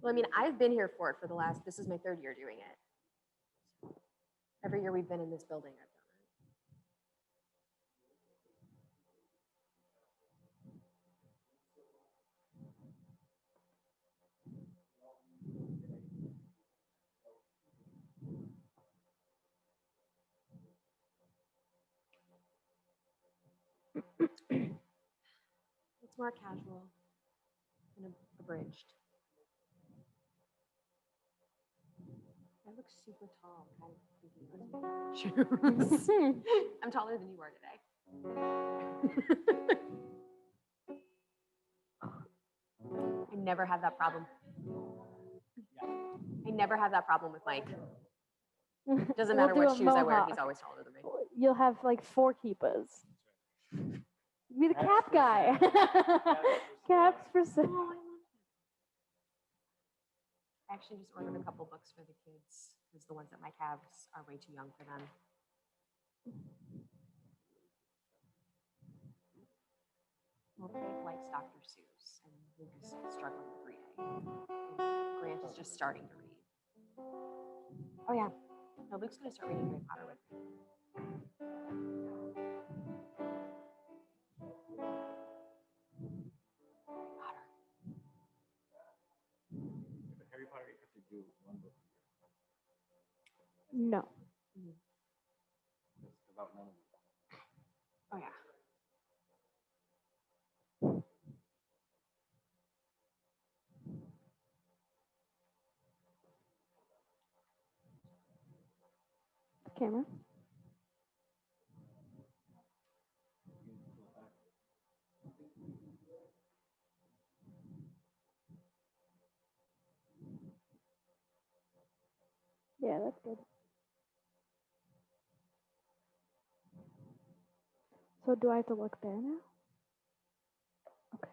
Well, I mean, I've been here for it for this is my 3rd year doing it. Every year we've been in this building, I've done it. It's more casual and abridged. I look super tall. I'm kind of shoes. I'm taller than you are today. I never have that problem. I never have that problem with Mike. Doesn't matter what shoes I wear, he's always taller than me. You'll have like 4 keepers. Be the cap guy. Caps for sale. I actually just ordered a couple books for the kids because the ones at my calves are way too young for them. Well, Dave likes Dr. Seuss, and Luke is struggling with reading. And Grant is just starting to read. Oh yeah, no, Luke's gonna start reading Harry Potter with me. Harry Potter, you have to do 1 book a year. No. It's about none of them. Oh yeah. Camera. Yeah, that's good. So do I have to look there now? Okay.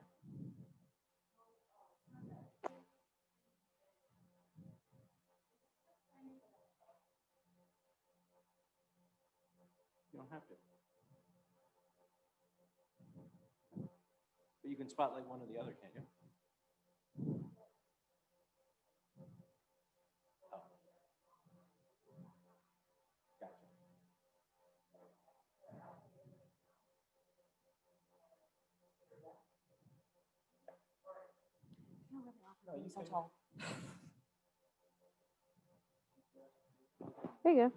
You don't have to. But you can spotlight one or the other, can't you? Oh. Gotcha. No, you're so tall. There you go.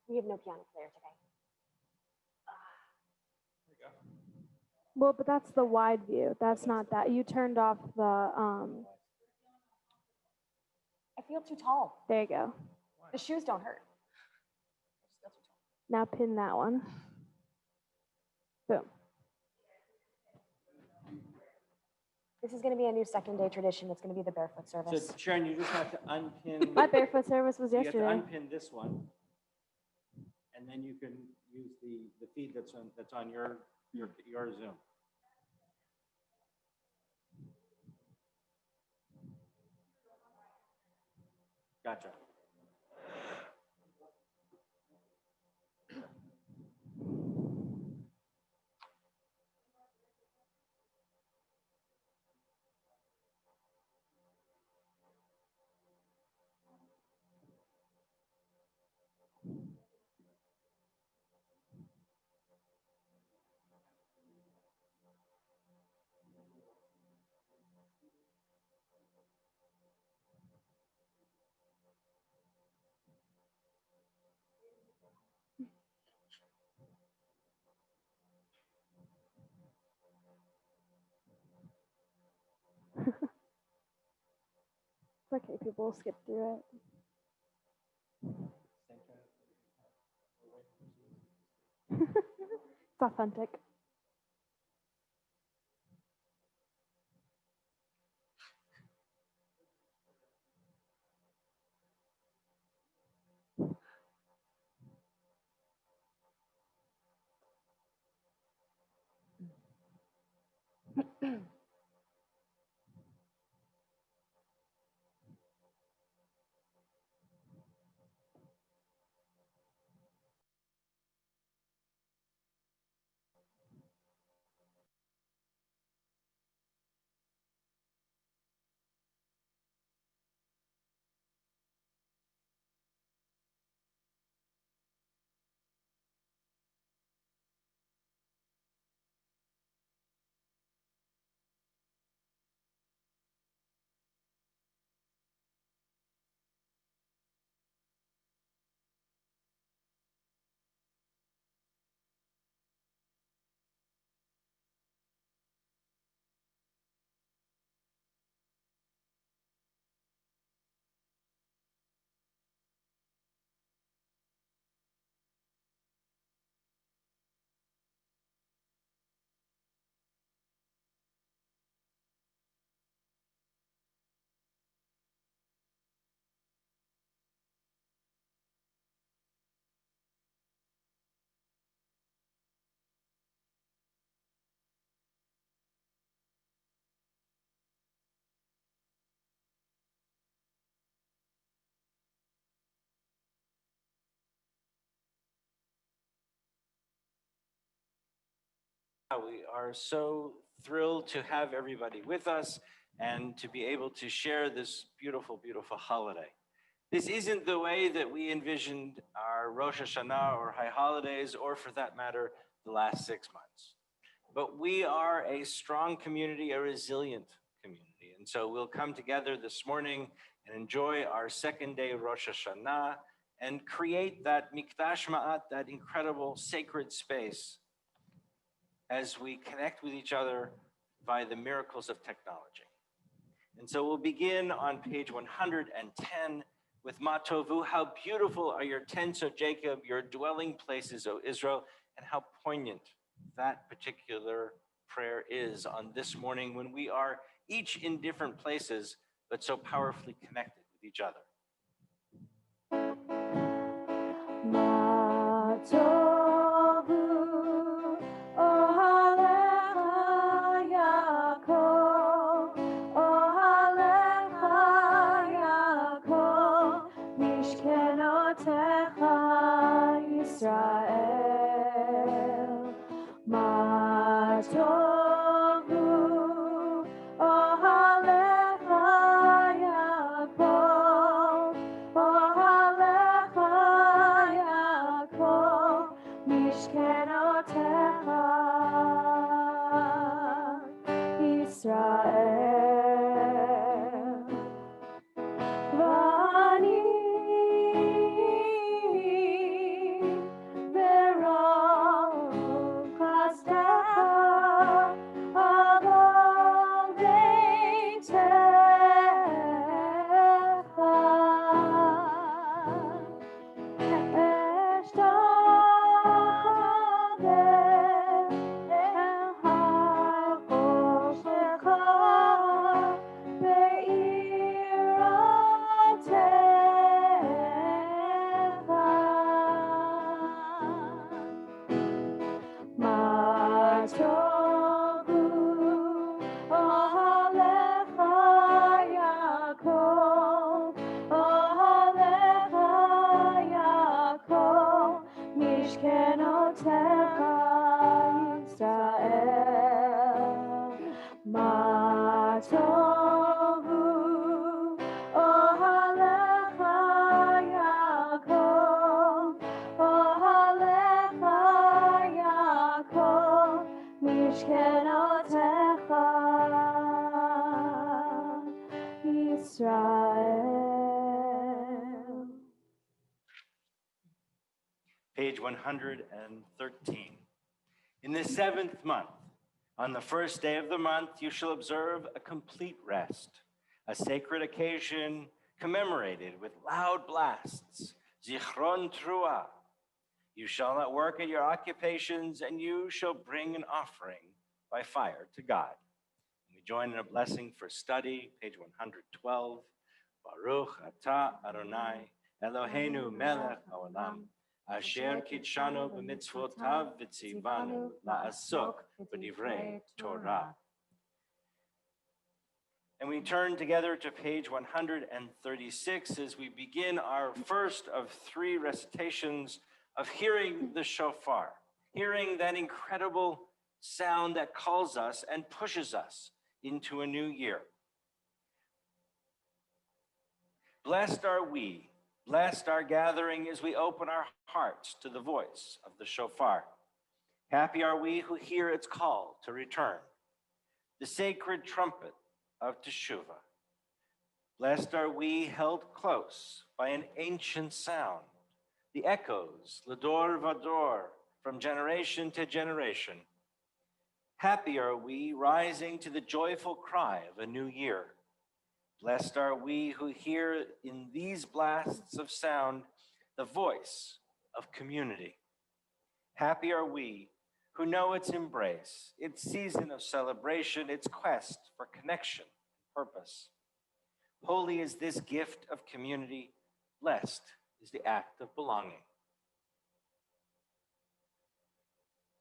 We have no piano player today. There you go. Well, but that's the wide view. That's not that. You turned off the I feel too tall. There you go. The shoes don't hurt. I just feel too tall. Now pin that one. Boom. This is going to be a new 2nd-day tradition. It's going to be the barefoot service. So Sharon, you just have to unpin. My barefoot service was You yesterday. have to unpin this one, and then you can use the feed that's on your Zoom. Gotcha. It's okay, people will skip through it. It's authentic. We are so thrilled to have everybody with us and to be able to share this beautiful, beautiful holiday. This isn't the way that we envisioned our Rosh Hashanah or high holidays, or for that matter, the last 6 months. But we are a strong community, a resilient community. And so we'll come together this morning and enjoy our second day of Rosh Hashanah and create that mikdash ma'at, that incredible sacred space, as we connect with each other by the miracles of technology. And so we'll begin on page 110 with Matovu. How beautiful are your tents, O Jacob, your dwelling places, O Israel, and how poignant that particular prayer is on this morning when we are each in different places, but so powerfully connected with each other. Matovu, ohalecha Yaakov, ohalecha Yaakov, mishkenotecha Yisrael. Matovu, ohalecha Yaakov, ohalecha Yaakov, mishkenotecha Yisrael. Vani verov chastecha avol beitecha. Page 113. In the 7th month, on the first day of the month, you shall observe a complete rest, a sacred occasion commemorated with loud blasts, zichron trua. You shall not work at your occupations, and you shall bring an offering by fire to God. And we join in a blessing for study, page 112. Baruch atah Adonai, Eloheinu melech haolam, asher kitshanu b'mitzvotav v'tzivanu la'asok b'divrei Torah. And we turn together to page 136 as we begin our first of 3 recitations of hearing the shofar, hearing that incredible sound that calls us and pushes us into a new year. Blessed are we, blessed our gathering as we open our hearts to the voice of the shofar. Happy are we who hear its call to return, the sacred trumpet of Teshuvah. Blessed are we held close by an ancient sound, the echoes, Lador Vador, from generation to generation. Happy are we rising to the joyful cry of a new year. Blessed are we who hear in these blasts of sound the voice of community. Happy are we who know its embrace, its season of celebration, its quest for connection and purpose. Holy is this gift of community. Blessed is the act of belonging.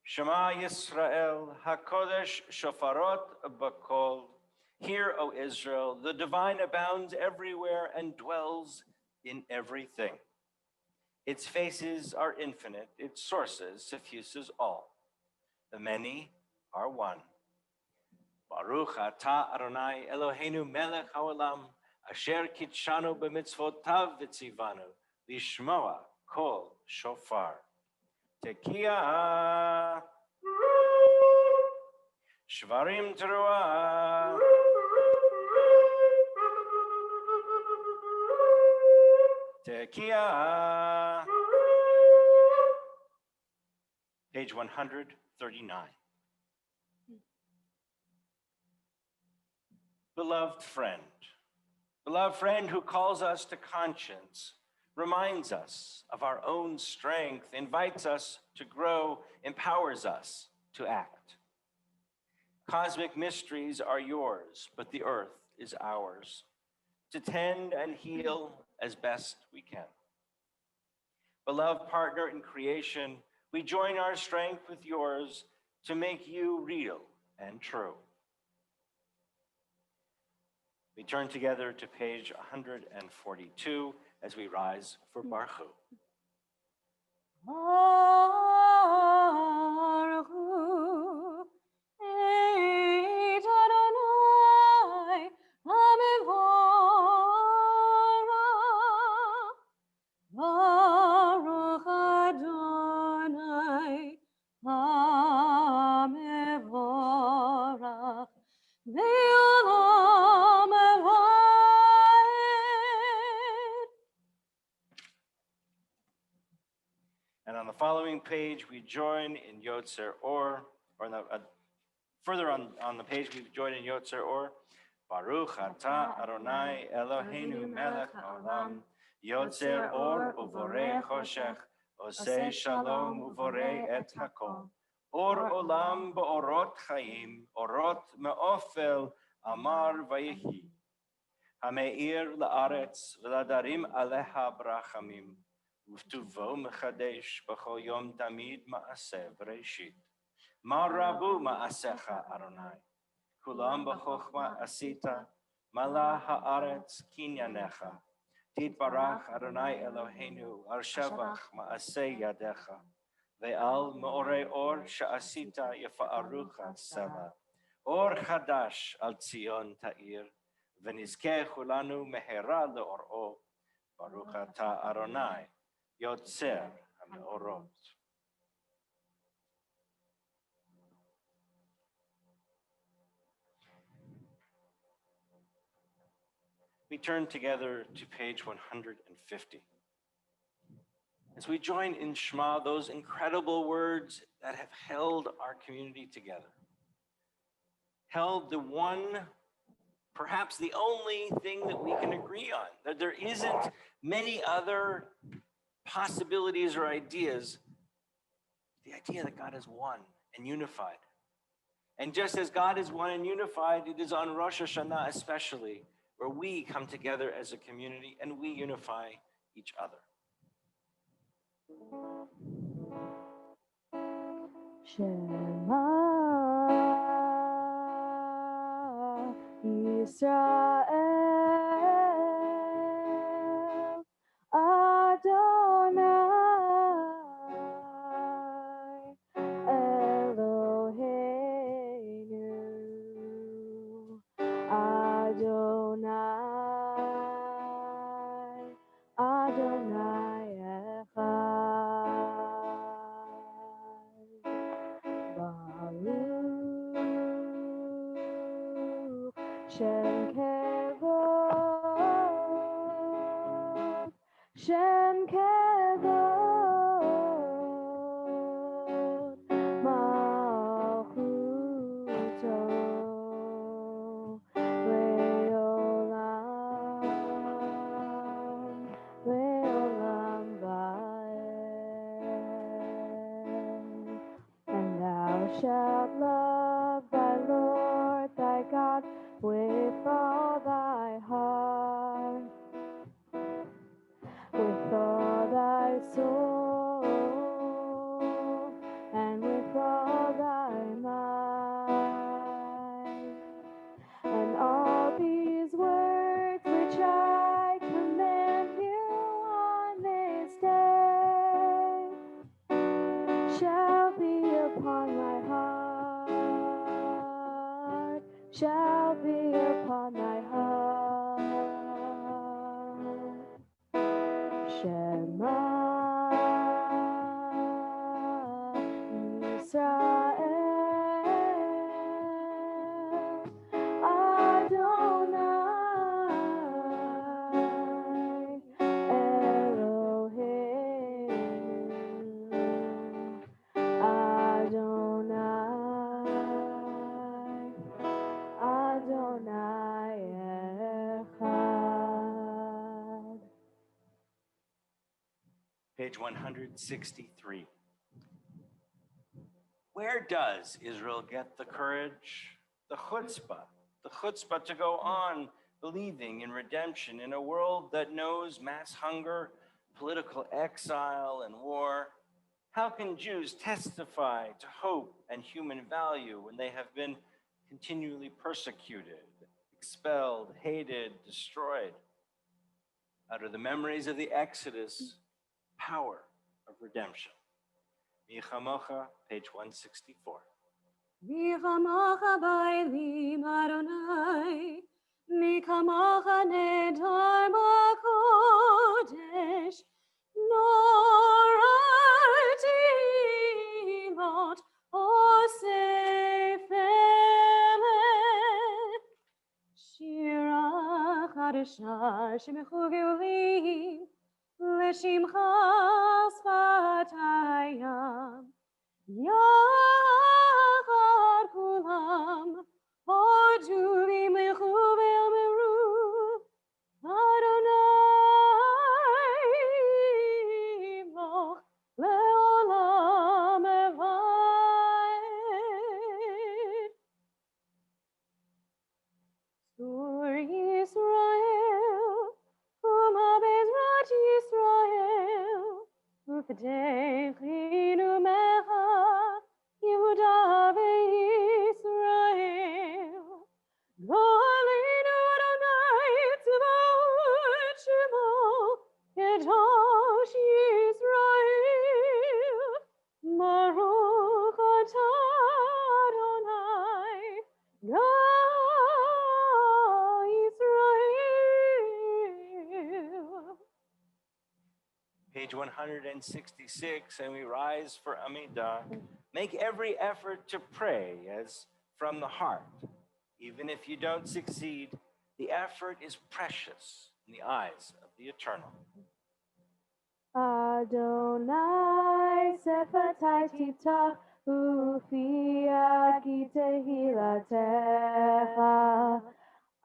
Shema Yisrael, HaKodesh Shofarot Bakol. Hear, O Israel, the divine abounds everywhere and dwells in everything. Its faces are infinite, its sources suffuses all. The many are one. Baruch atah Adonai Eloheinu melech haolam, asher kitshanu b'mitzvotav v'tzivanu, lishmoa kol shofar. Tekiah, shvarim teruah, Tekiah. Page 139. Beloved friend who calls us to conscience, reminds us of our own strength, invites us to grow, empowers us to act. Cosmic mysteries are yours, but the earth is ours, to tend and heal as best we can. Beloved partner in creation, we join our strength with yours to make you real and true. We turn together to page 142 as we rise for Baruch Hu. Baruch Hu, et Adonai, HaMevorach. Baruch Adonai, HaMevorach, Le'olam Va'ed. And on the following page, we join in Yotzer Or further on the page, we join in Yotzer Or. Baruch atah Adonai Eloheinu melech haolam, Yotzer Or uvorei choshech, osei shalom uvorei et hakol. Or olam beorot chaim, orot me'ofel, amar vayehi. Hameir la'aretz v'ladarim aleha brachamim. Uvtuvo mechadesh b'chol yom tamid ma'aseh v'reishit. Ma rabu ma'asecha Adonai. Kulam b'chochma asita, mala ha'aretz kinyanecha. Titbarach Adonai Eloheinu al shevach ma'aseh yadecha. Ve'al me'orei or sha'asita yafa'arucha seva. Or chadash al Tzion ta'ir. V'nizkeh chulanu mehera le'or'o. Baruch atah Adonai. Yotzer HaMeorot. We turn together to page 150. As we join in Shema, those incredible words that have held our community together, held the one, perhaps the only thing that we can agree on, that there isn't many other possibilities or ideas, the idea that God is one and unified. And just as God is one and unified, it is on Rosh Hashanah especially where we come together as a community and we unify each other. Shema Yisrael Adonai Eloheinu Adonai Adonai Echad. Baruch Shem Kevod, Shem Kevod, Malchuto, Leolam, Leolam Vaed. And thou shalt love thy Lord thy God with all thy heart, with all thy soul, and with all thy might. And all these words which I command you on this day shall be upon thy heart. shall be upon thy heart. Shema Yisrael, Adonai Eloheinu, Adonai Echad. Page 163. Where does Israel get the courage, the chutzpah to go on believing in redemption in a world that knows mass hunger, political exile, and war? How can Jews testify to hope and human value when they have been continually persecuted, expelled, hated, destroyed? Out of the memories of the Exodus, power of redemption. Michamocha, page 164. Michamocha ba'elim Adonai, Michamocha nedar b'kodesh, norarti osef elet, shira chadasha shemechu geulim, l'shimcha sfatayam. Yachad kulam, Oduvim lechuvel meru, Adonai moch leolam evad. Sur Yisrael, Kuma bezrat Yisrael, Ufdechinu mecha, Yehuda veYisrael. Golinu Adonai tzvaot shemo, Kedosh Yisrael. Baruch atah Adonai, God Yisrael. Page 166, and we rise for Amidah. Make every effort to pray as from the heart. Even if you don't succeed, the effort is precious in the eyes of the Eternal. Adonai sefatai titach ufia ki tehilatecha.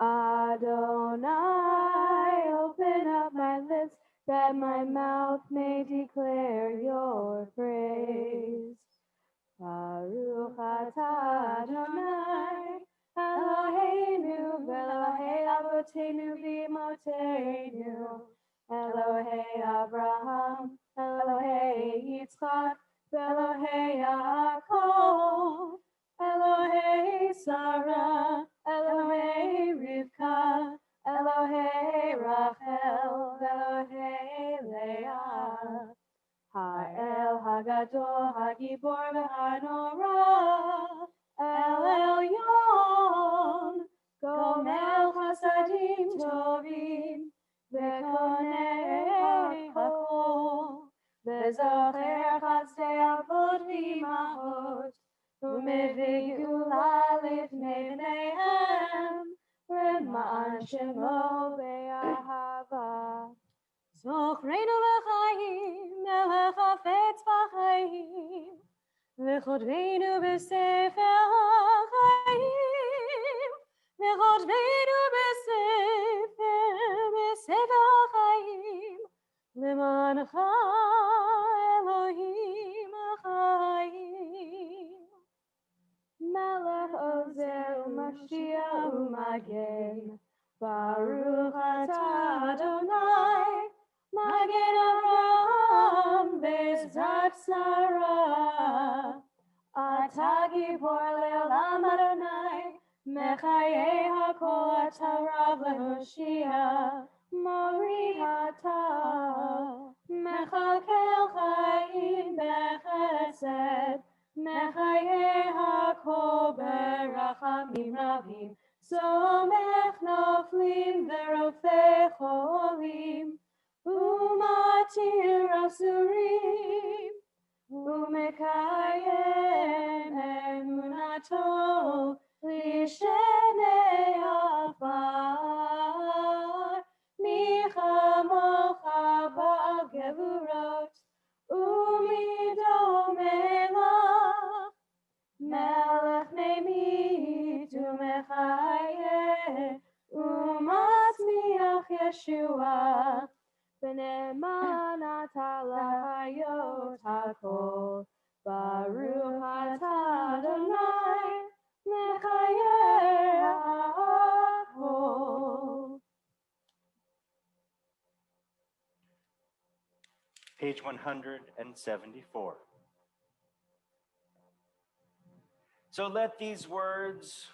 Adonai, open up my lips that my mouth may declare your praise. Baruch atah Adonai, Eloheinu v'Elohei Avotenu v'Imotenu, Elohei Abraham, Elohei Yitzchak, v'Elohei Yaakov, Elohei Sarah, Elohei Rivka, Elohei Rachel, Elohei Leah. Ha'el Hagadol Hagibor v'Hanora, El Elyon, Gomel Chasadim Tovim, V'konei Hakol, V'zocher Chazdei Avot v'Imahot, U'mevei Geula lifnei bneihem, L'ma'an Shemo be'ahava. Zochreinu l'chaim, melech hafetz b'chaim, v'chodveinu b'sefer ha'chaim, v'chodveinu b'sefer ha'chaim, l'mancha Elohim ha'chaim. Melech ozer u'mashiach u'magen, Baruch atah Adonai, Magen Avraham Bezrat Sarah. Atah gibor le'olam Adonai, Mechayei hakol atah rav le'hoshia. Mori atah, Mechalkel chayim bechesed, Mechayei hakol berachamim ravim. סומך נופלים ורופא חולים, ומתיר אסורים, ומקיים אמונתו לשני עפר. מי כמוך בגבורות, ומדומה לך, מלך ממית ומחיה, ומצמיח ישועה, ונאמן אתה להחיות הכל. ברוך אתה אדוני, מחיי הכל. Page 174. So let these words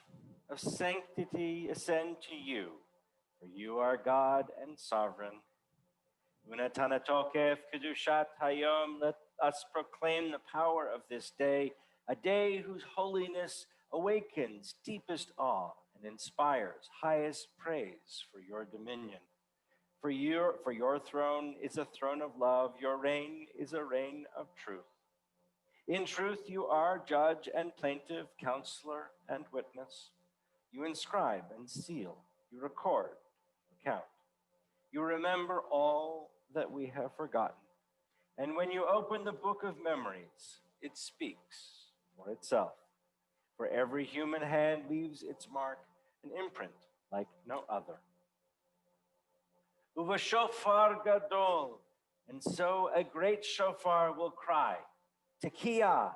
of sanctity ascend to you, for you are God and sovereign. Unatana tokef kedushat hayom, let us proclaim the power of this day, a day whose holiness awakens deepest awe and inspires highest praise for your dominion. For your throne is a throne of love, your reign is a reign of truth. In truth, you are judge and plaintiff, counselor and witness. You inscribe and seal, you record, account. You remember all that we have forgotten. And when you open the book of memories, it speaks for itself. For every human hand leaves its mark, an imprint like no other. Uva shofar gadol, and so a great shofar will cry, Tekiah.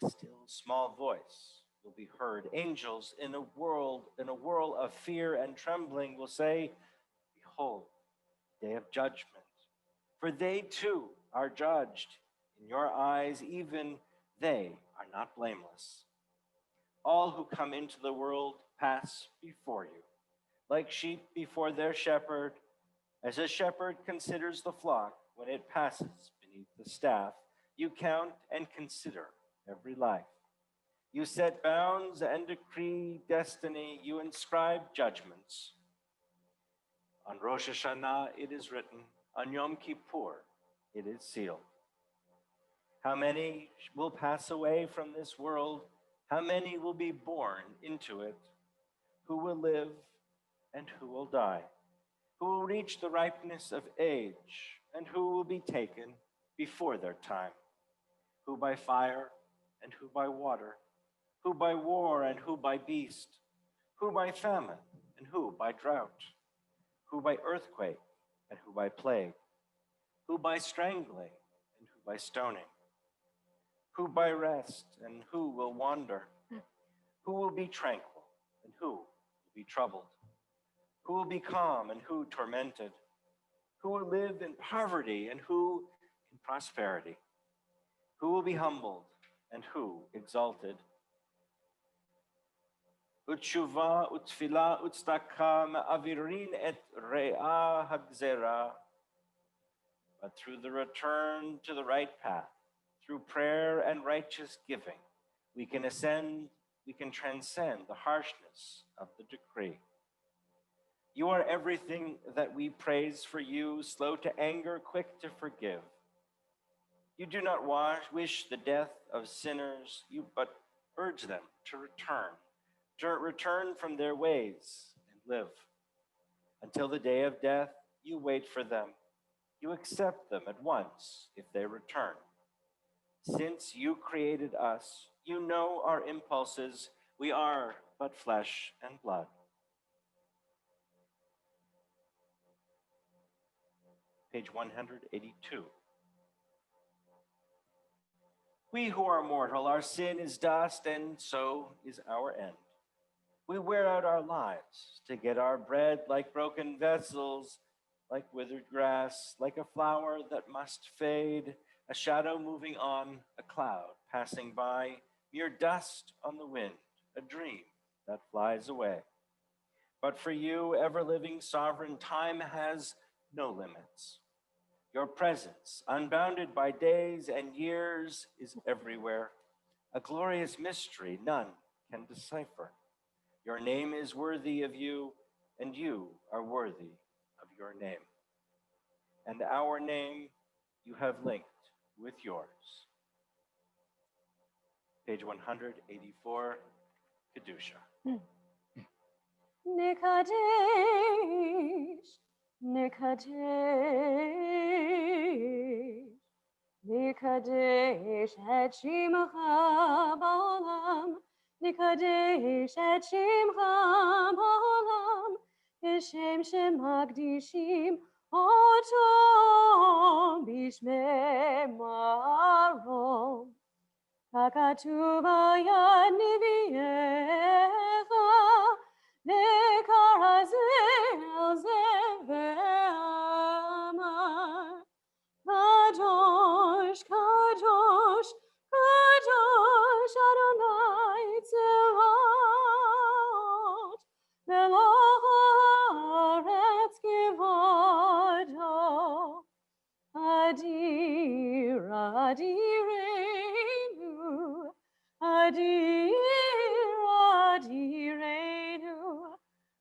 A still small voice will be heard. Angels in a whirl of fear and trembling will say, Behold, day of judgment. For they too are judged. In your eyes, even they are not blameless. All who come into the world pass before you, like sheep before their shepherd, as a shepherd considers the flock when it passes beneath the staff. You count and consider every life. You set bounds and decree destiny. You inscribe judgments. On Rosh Hashanah it is written, on Yom Kippur it is sealed. How many will pass away from this world? How many will be born into it? Who will live and who will die? Who will reach the ripeness of age, and who will be taken before their time? Who by fire and who by water? Who by war and who by beast? Who by famine and who by drought? Who by earthquake and who by plague? Who by strangling and who by stoning? Who by rest and who will wander? Who will be tranquil and who will be troubled? Who will be calm and who tormented? Who will live in poverty and who in prosperity? Who will be humbled and who exalted? Utshuva, utfila, utstaka, ma'avirin et re'ah hagzera. But through the return to the right path, through prayer and righteous giving, we can transcend the harshness of the decree. You are everything that we praise for you, slow to anger, quick to forgive. You do not wish the death of sinners, but urge them to return from their ways and live. Until the day of death, you wait for them. You accept them at once if they return. Since you created us, you know our impulses. We are but flesh and blood. Page 182. We who are mortal, our sin is dust, and so is our end. We wear out our lives to get our bread like broken vessels, like withered grass, like a flower that must fade, a shadow moving on, a cloud passing by, mere dust on the wind, a dream that flies away. But for you, ever-living sovereign, time has no limits. Your presence, unbounded by days and years, is everywhere, a glorious mystery none can decipher. Your name is worthy of you, and you are worthy of your name. And our name you have linked with yours. Page 184, Kedusha. Nikadesh, Nikadesh, Nikadesh et Shimcha ba'olam, Nikadesh et Shimcha ba'olam, Kishem shemagdishim oto bishmei marom. Kakatuba ya niviecha, nekarazel zeve'amar. Kadosh, Kadosh, Kadosh, Adonai Tzevot, Melech haaretz kivado. Adir, Adirenu, Adir, Adirenu,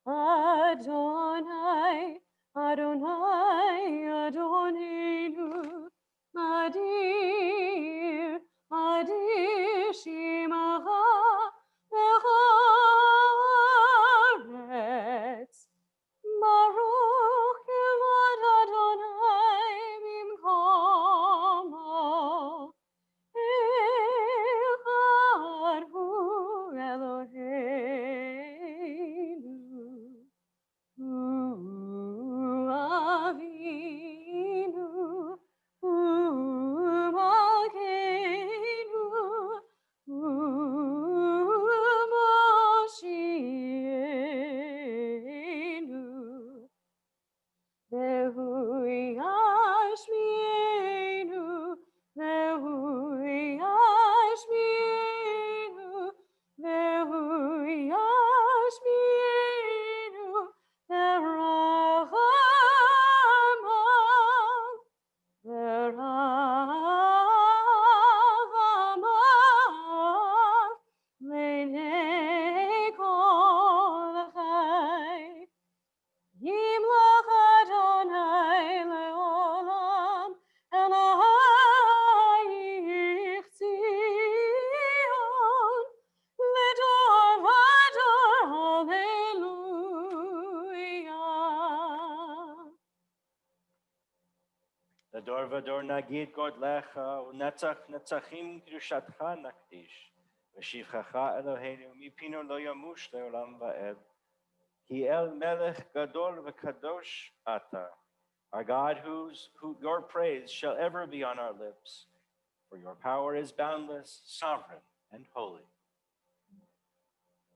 Adonai, Adonai, Adonenu, Adir, Adir, Shimacha, Lecharetz. Baruch Kevod Adonai Mimchomo. Echad hu Eloheinu. Hu Avinu. Hu Malkeinu. Hu Moshiach. Vehu yashmienu, vehu yashmienu, vehu yashmienu, verachamam, verachamam, lenei kol chai. Yimlach Adonai leolam, Elohayich Tzion, Ledor vador, Hallelujah. Ledor vador nagid godlecha, unetzach netzachim kedushatcha nakdish, v'shivchacha Eloheinu mipinu lo yamush leolam va'ed. Ki el melech gadol v'kadosh ata. Our God, who your praise shall ever be on our lips, for your power is boundless, sovereign, and holy.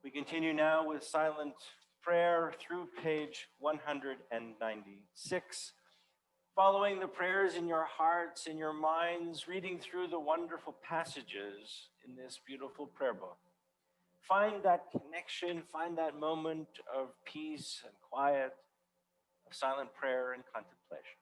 We continue now with silent prayer through page 196, following the prayers in your hearts, in your minds, reading through the wonderful passages in this beautiful prayer book. Find that connection, find that moment of peace and quiet, of silent prayer and contemplation.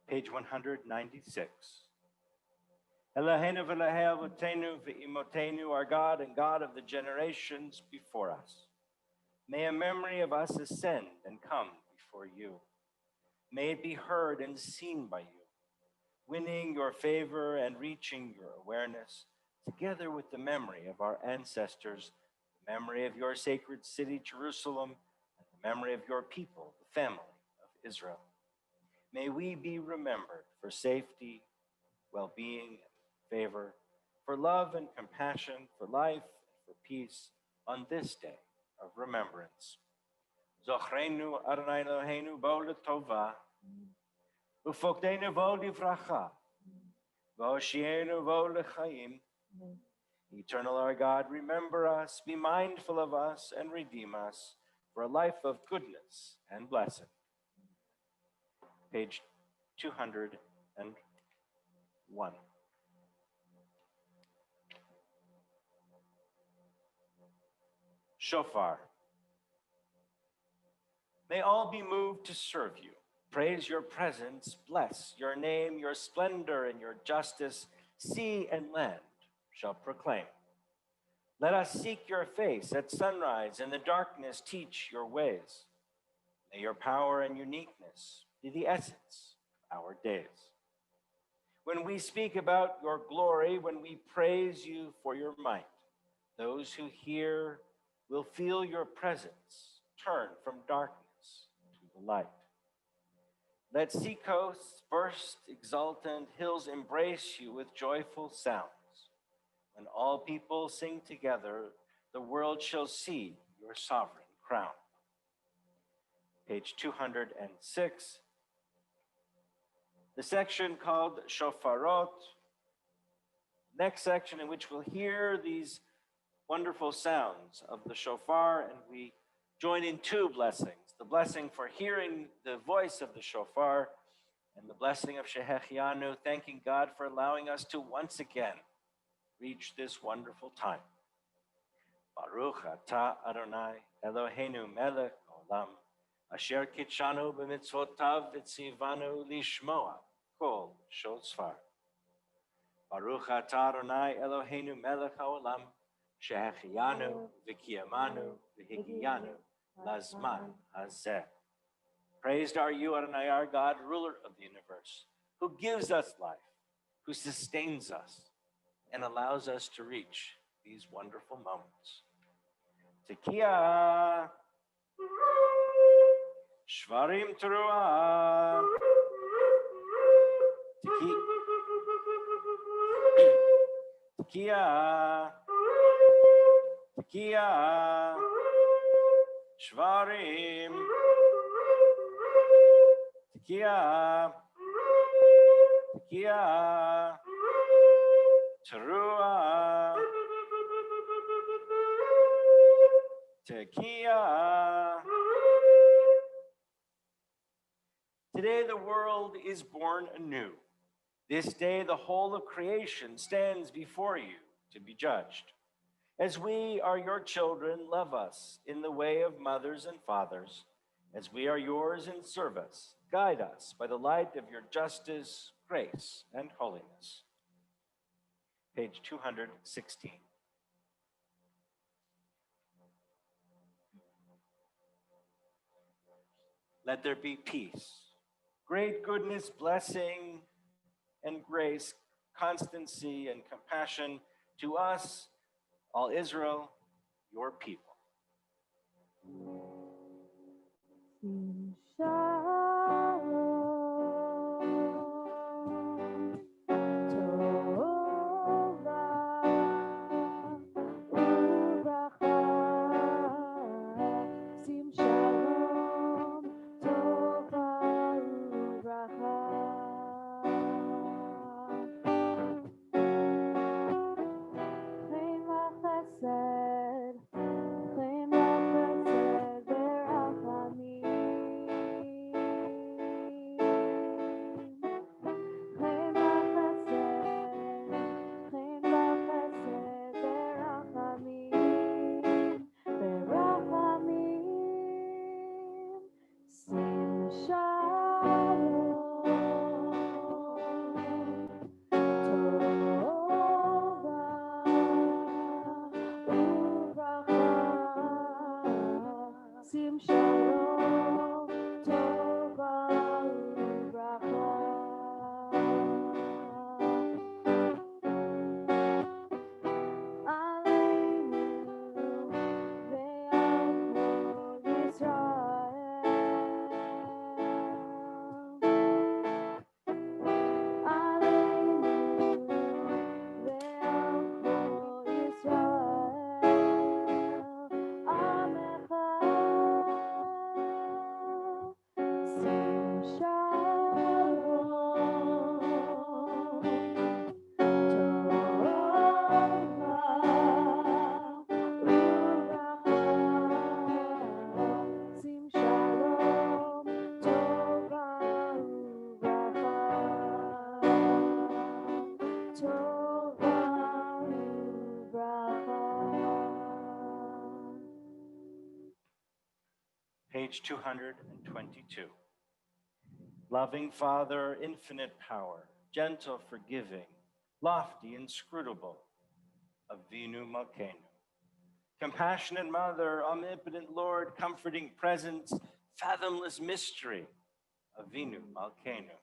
Page 196. Eloheinu v'Elahei avotenu v'imotenu, our God and God of the generations before us. May a memory of us ascend and come before you. May it be heard and seen by you, winning your favor and reaching your awareness, together with the memory of our ancestors, the memory of your sacred city, Jerusalem, and the memory of your people, the family of Israel. May we be remembered for safety, well-being, and favor, for love and compassion, for life and for peace on this day of remembrance. Zochrenu Adonai Eloheinu bo l'tova, ufokdenu bo livracha, v'hoshienu bo l'chaim. Eternal our God, remember us, be mindful of us, and redeem us for a life of goodness and blessing. Page 201. Shofar. May all be moved to serve you. Praise your presence, bless your name, your splendor, and your justice. Sea and land shall proclaim. Let us seek your face at sunrise, and the darkness teach your ways. May your power and uniqueness be the essence of our days. When we speak about your glory, when we praise you for your might, those who hear will feel your presence turn from darkness to the light. Let seacoasts burst exultant, hills embrace you with joyful sounds. When all people sing together, the world shall see your sovereign crown. Page 206. The section called Shofarot. Next section in which we'll hear these wonderful sounds of the shofar, and we join in two blessings. The blessing for hearing the voice of the shofar, and the blessing of Shehechianu, thanking God for allowing us to once again reach this wonderful time. Baruch atah Adonai Eloheinu melech olam, asher kitshanu b'mitzvotav v'tzivanu lishmoa kol shofar. Baruch atah Adonai Eloheinu melech haolam, shehechianu v'kiyamanu v'higiyanu lazman hazeh. Praised are you, Adonai, our God, ruler of the universe, who gives us life, who sustains us, and allows us to reach these wonderful moments. Tekiah, Shvarim Teruah, Tekiah, Tekiah, Shvarim, Tekiah, Tekiah, Teruah, Tekiah. Today the world is born anew. This day the whole of creation stands before you to be judged. As we are your children, love us in the way of mothers and fathers. As we are yours in service, guide us by the light of your justice, grace, and holiness. Page 216. Let there be peace, great goodness, blessing, and grace, constancy, and compassion to us, all Israel, your people. Shalom, Torah, page 222. Loving Father, infinite power, gentle, forgiving, lofty, inscrutable, Avinu Malkeinu. Compassionate Mother, omnipotent Lord, comforting presence, fathomless mystery, Avinu Malkeinu.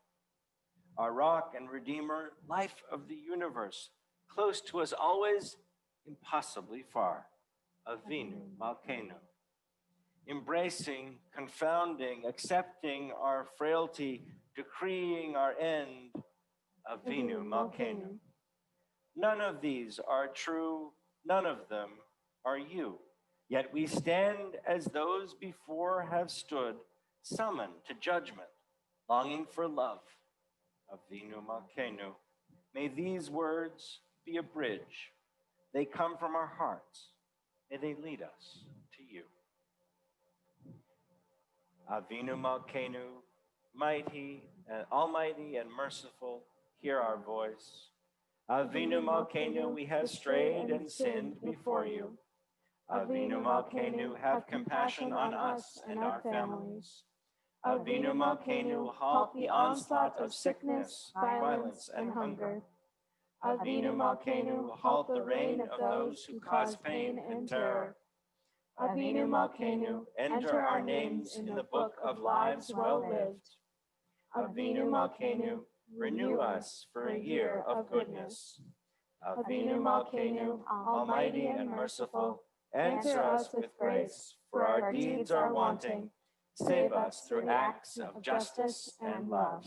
Our rock and redeemer, life of the universe, close to us always, impossibly far, Avinu Malkeinu. Embracing, confounding, accepting our frailty, decreeing our end, Avinu Malkeinu. None of these are true, none of them are you. Yet we stand as those before have stood, summoned to judgment, longing for love, Avinu Malkeinu. May these words be a bridge. They come from our hearts. May they lead us to you. Avinu Malkeinu, almighty and merciful, hear our voice. Avinu Malkeinu, we have strayed and sinned before you. Avinu Malkeinu, have compassion on us and our families. Avinu Malkeinu, halt the onslaught of sickness, violence, and hunger. Avinu Malkeinu, halt the reign of those who cause pain and terror. Avinu Malkeinu, enter our names in the book of lives well lived. Avinu Malkeinu, renew us for a year of goodness. Avinu Malkeinu, almighty and merciful, answer us with grace, for our deeds are wanting. Save us through acts of justice and love.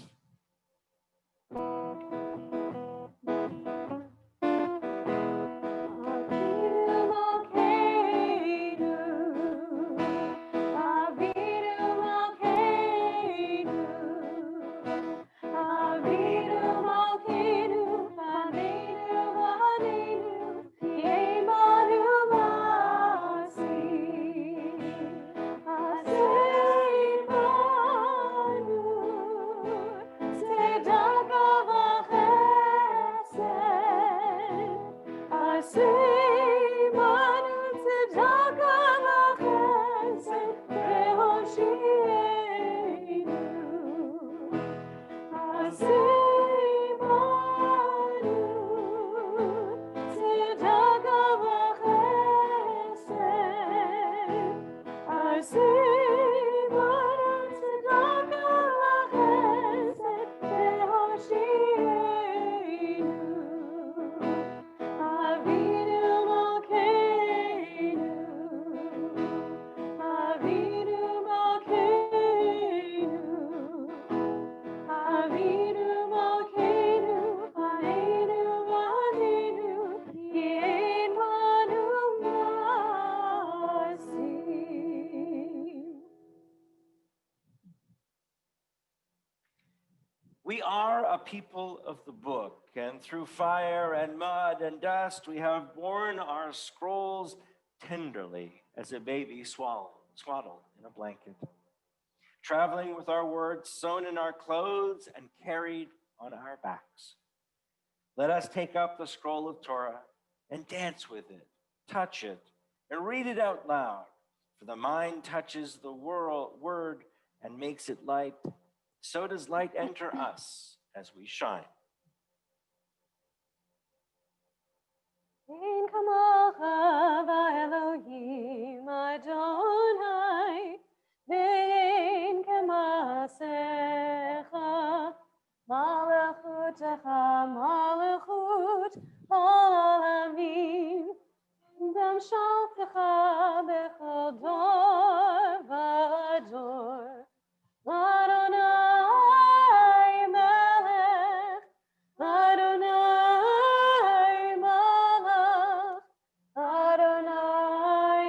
We are a people of the book, and through fire and mud and dust, we have borne our scrolls tenderly as a baby swaddled in a blanket, traveling with our words sewn in our clothes and carried on our backs. Let us take up the scroll of Torah and dance with it, touch it, and read it out loud, for the mind touches the word and makes it light. So does light enter us as we shine. Ein kamocha va'Elohim Adonai, ve'ein kemasecha, malachutecha malachut olamim, v'amshaltecha bechol dor v'dor. Adonai melech, Adonai malach, Adonai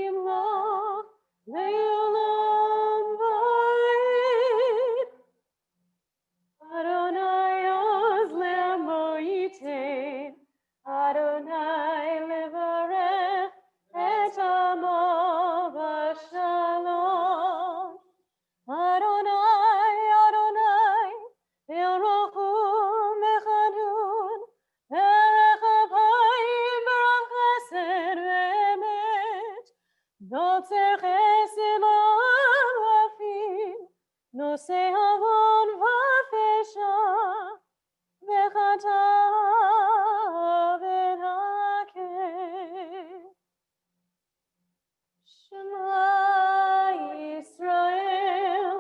imloch, le'olam va'ed. Adonai oz Tzibon v'fisha v'chata v'naken. Shema Yisrael,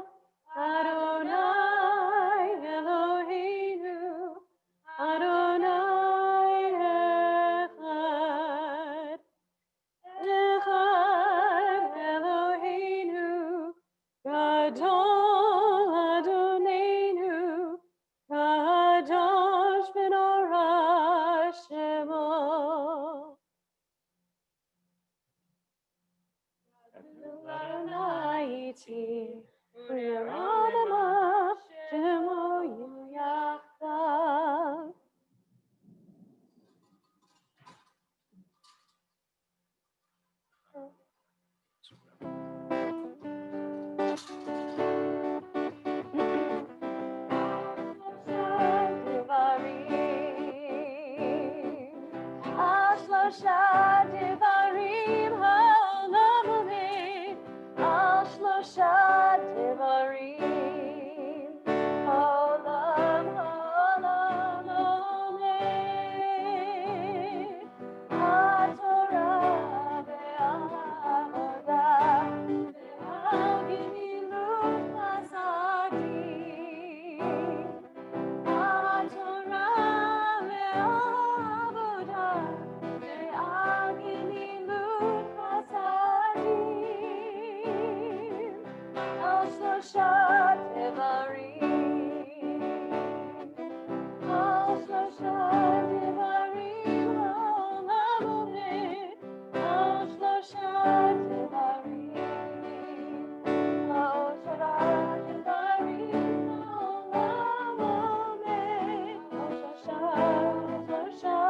Adonai Eloheinu, Adonai Echad. Echad Eloheinu, Gadol Adonenu, Kadosh Menorah Shemo. Adonai iti, U'yerodama Shemo Yachdav. Ashlosha Devarim Ha'olam Ashlosha Devarim Ha'olam Olameh HaTorah ve'avodah ve'hagimilut chasadim HaTorah ve'avodah ve'hagimilut chasadim Al Shloshat Devarim Al Shloshat Devarim Ha'olam Omed Al Shloshat Devarim Al Shloshat Devarim Ha'olam Omed Al Shloshat Devarim.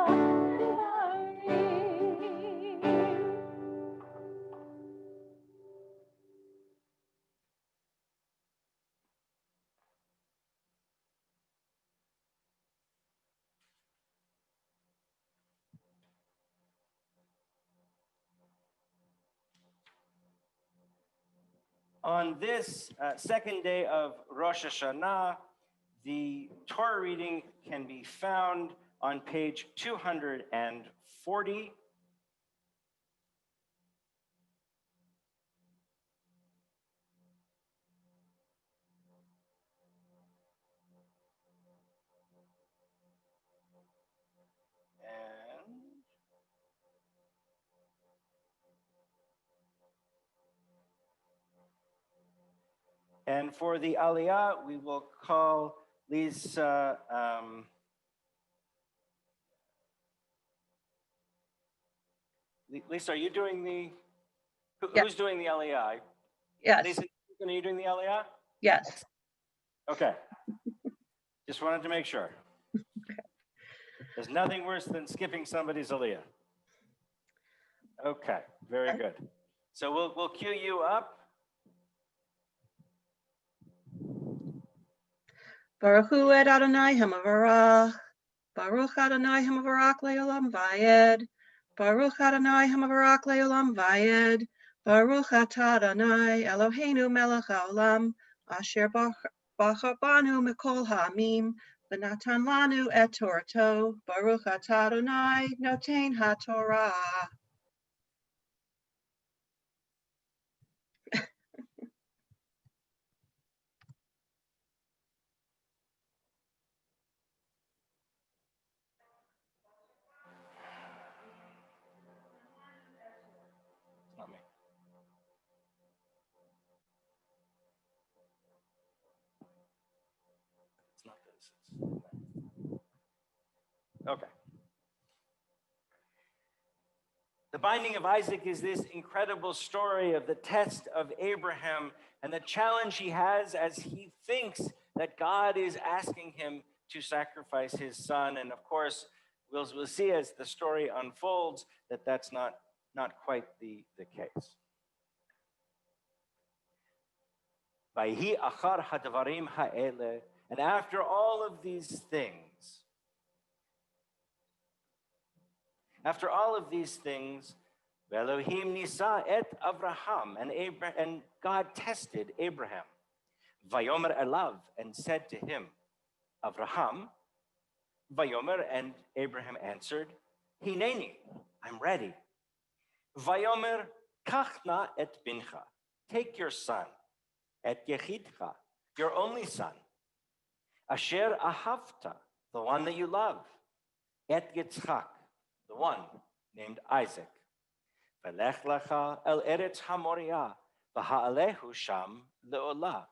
On this second day of Rosh Hashanah, the Torah reading can be found on page 240. And for the Aliyah, we will call Lisa. Lisa, are you doing the? Yeah. Who's doing the Aliyah? Yes, Lisa, are you doing the Aliyah? yes. Okay. Just wanted to make sure. There's nothing worse than skipping somebody's Aliyah. Okay, very good. So we'll cue you up. Baruch Hu et Adonai Hamavarach. Baruch Adonai Hamavarach Leolam Vayed. Baruch Adonai Hamavarach Leolam Vayed. Baruch Atah Adonai Eloheinu Melech Haolam. Asher Bachar Banu Mikol Ha'amim. V'natan Lanu et Torato. Baruch Atah Adonai Notein HaTorah. It's not me. It's not this. Okay. The binding of Isaac is this incredible story of the test of Abraham and the challenge he has as he thinks that God is asking him to sacrifice his son. And of course, we'll see as the story unfolds that that's not quite the case. Vayhi achar hadvarim ha'ele, and after all of these things, Elohim nisa et Abraham, and God tested Abraham. Vayomer elav, and said to him, Avraham, Vayomer, and Abraham answered, Hineni, I'm ready. Vayomer, kachna et bincha, take your son, et yechidcha, your only son, asher ahavta, the one that you love, et Yitzchak, the one named Isaac. Velech lecha el eretz hamoria, v'ha'alehu sham leolah,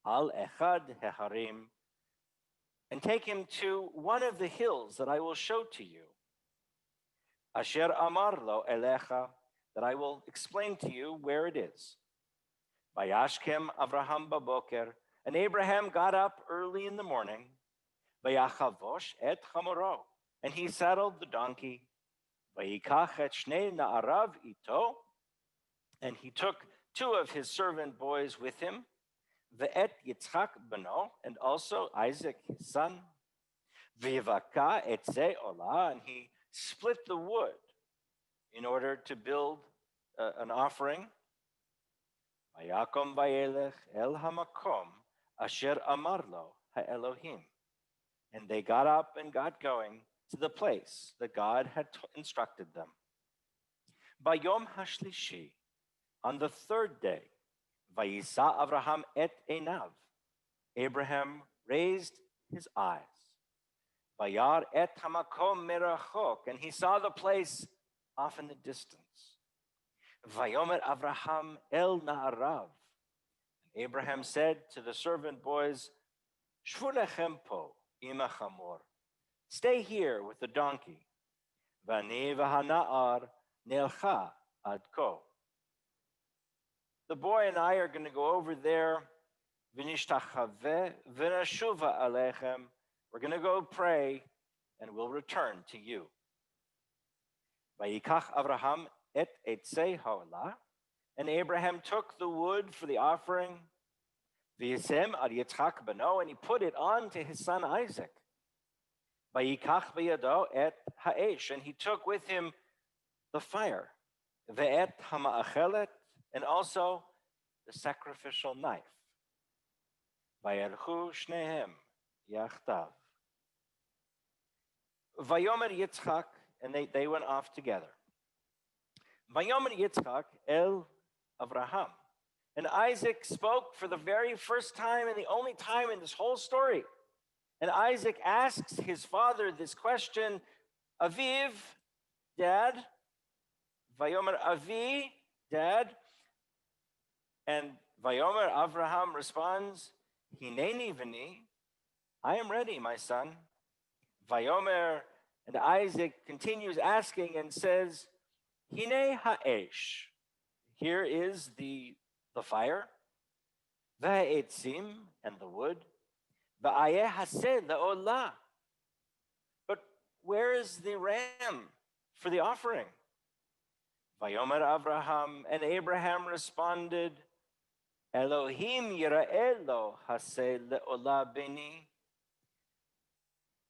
al echad heharim, and take him to one of the hills that I will show to you. Asher amar lo elecha, that I will explain to you where it is. Vayashkem Avraham baboker, and Abraham got up early in the morning. Vayachavosh et chamoro, and he saddled the donkey. Vayikach et shnei na'arav ito, and he took two of his servant boys with him. Ve'et Yitzchak beno, and also Isaac his son. V'yivaka et ze olah, and he split the wood in order to build an offering. Vayakom vayelech el hamakom asher amarlo ha'elohim. And they got up and got going to the place that God had instructed them. Bayom hashlishi, on the third day, vayisa Avraham et einav, Abraham raised his eyes. Vayar et hamakom merachok, and he saw the place off in the distance. Vayomer Avraham el na'arav, Abraham said to the servant boys, Shvu lechem po im hachamor, stay here with the donkey. Vani v'hana'ar nelcha ad ko. The boy and I are going to go over there. V'nishtachave v'nashuva alechem. We're going to go pray, and we'll return to you. Vayikach Avraham et etzei ha'olah, and Abraham took the wood for the offering. V'yisem ad Yitzchak beno, and he put it on to his son Isaac. Vayikach b'yado et ha'esh, and he took with him the fire. Ve'et hama'achelet, and also the sacrificial knife. Vayelchu shnehem yachtav. Vayomer Yitzchak, and they went off together. Vayomer Yitzchak el Avraham. And Isaac spoke for the very first time and the only time in this whole story. And Isaac asks his father this question, Aviv, Dad. Vayomer Avi, Dad. And Vayomer Avraham responds, Hineni v'ni, I am ready, my son. Vayomer, and Isaac continues asking and says, Hine ha'esh, here is the fire, v'ha'etzim, and the wood, v'ayeh haseh le'olah. But where is the ram for the offering? Vayomer Avraham, and Abraham responded, Elohim yira'elo haseh le'olah beni.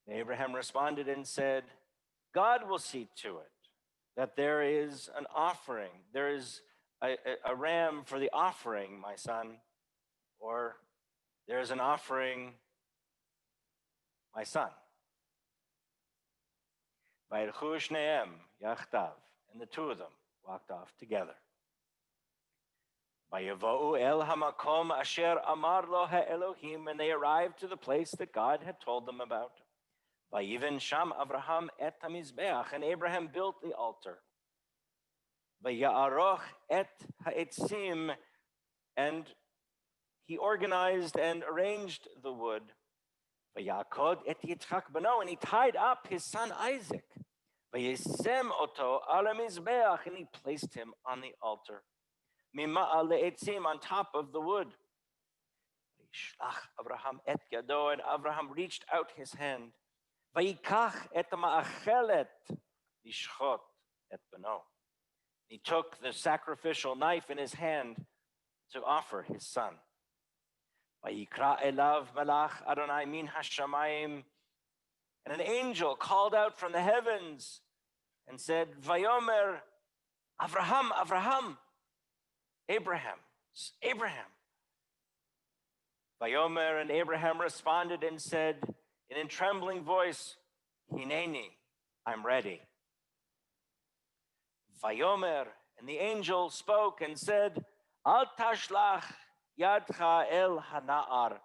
Abraham responded and said, God will see to it that there is an offering, there is a ram for the offering, my son, or there is an offering, my son. Vayelchu shnehem yachtav, and the two of them walked off together. Vayavo'u el hamakom asher amar lo ha'elohim, and they arrived to the place that God had told them about. Vayiven sham Avraham et hamizbeach, and Abraham built the altar. Vaya'aroch et ha'etzim, and he organized and arranged the wood. Vayakod et Yitzchak beno, and he tied up his son Isaac. Vayisem oto ala mizbeach, and he placed him on the altar. Mima'al le'etzim, on top of the wood. Vishlach Avraham et yado, and Avraham reached out his hand. Vayikach et ma'achelet lishchot et beno. He took the sacrificial knife in his hand to offer his son. Vayikra elav malach Adonai min hashamayim, and an angel called out from the heavens and said, Vayomer, Avraham, Avraham, Abraham, Abraham. Vayomer, and Abraham responded and said in a trembling voice, Hineni, I'm ready. Vayomer, and the angel spoke and said, Al tashlach yadcha el hana'ar.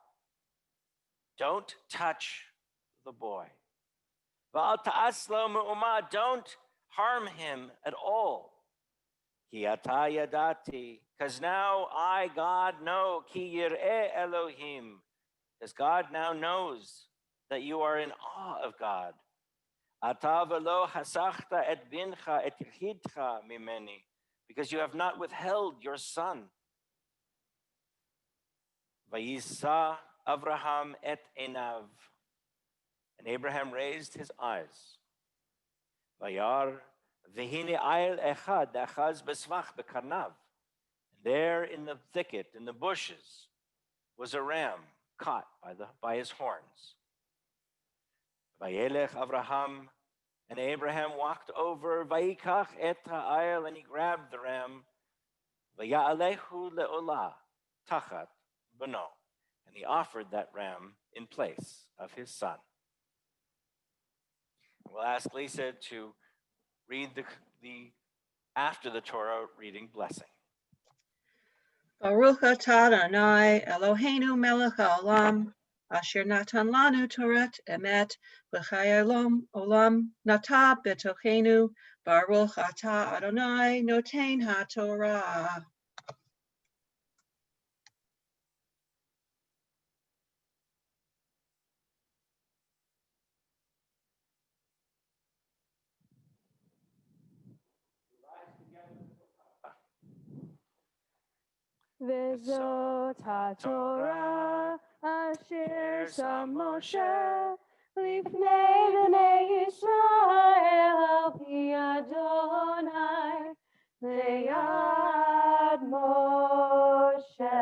Don't touch the boy. Va'al ta'aslo me'uma, don't harm him at all. Ki ata yadati, because now I, God, know, ki yir'eh Elohim, because God now knows that you are in awe of God. Ata velo hasachta et bincha et yechidcha mimeni, because you have not withheld your son. Vayisa Avraham et enav, and Abraham raised his eyes. Vayar v'hine ayel echad achaz besvach bekarnav. There in the thicket, in the bushes, was a ram caught by his horns. Vayelech Avraham, and Abraham walked over, vayikach et ha'ayel, and he grabbed the ram, vaya'alehu le'olah tachat beno, and he offered that ram in place of his son. We'll ask Lisa to read the after the Torah reading blessing. Baruch atah Adonai Eloheinu melech haolam, asher natan lanu Torat emet v'chai olam nata betochenu. Baruch atah Adonai noten haTorah. וזאת התורה אשר שם משה לפני בני ישראל על פי אדוני ליד משה.